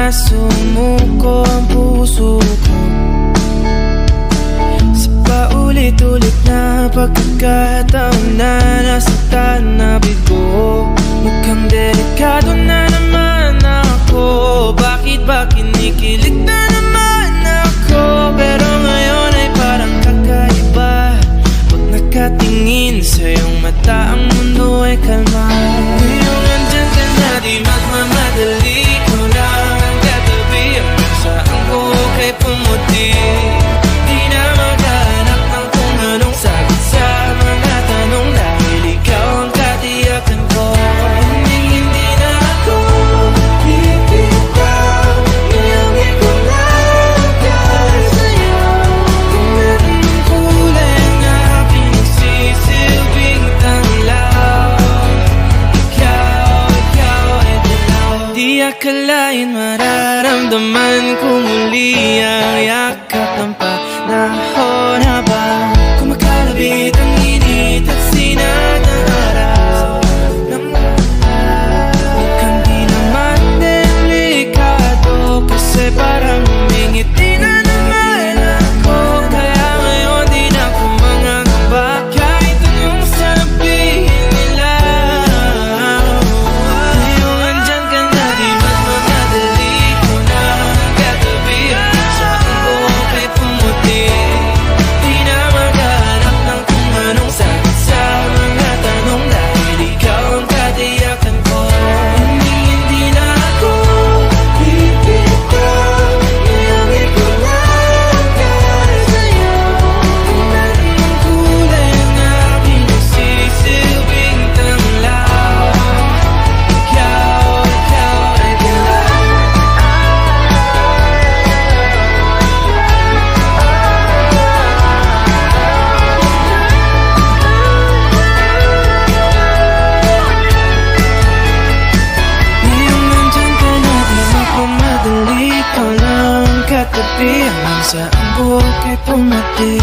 na sumuko ang puso ko sa paulit-ulit na pagkakataon na nasaktan na bigo. Mukhang delikado na naman ako. Bakit ba kinikilig na naman ako? Pero ngayon ay parang kakaiba. Pag nakatingin sa iyong mata, ang mundo ay kalma. Ngayong nandyan ka na, di magmamadali. Ko lang ang katabi, hanggang saan ko kay pumuti. Di na maghanap ng kung anong sagot sa mga tanong, dahil ikaw ang katiyakan ko. Hindi na ako bibitaw. Ngayong ikaw lang dahil sa'yo. Kung meron ng kulay ang aking nagsisilbing tanglaw, ikaw ay dilaw. Di akalain mararamdaman ko muli ang yakap ng panahon habang kumakalabit ang init at sinag ng araw. Mukhang di naman delikado, kasi parang humingiti na naman ako. Kaya ngayon di na ako mangangamba, kahit anong sabihin nila. Ngayong andyan ka na, di magmamadali. Ko na ang katabi, hanggang saan ko kay pumuti. Di na maghanap ng kung anong sagot sa mga tanong, dahil ikaw ang katiyakan ko. Hindi na ako bibitaw. Ngayong ikaw lang dahil sa'yo. Kung meron ng kulay ang aking nagsisilbing tanglaw, ikaw ay dilaw. Ngayong nandyan ka na, di magmamadali. Ko lang ang katabi, hanggang saan buhok ay pumati.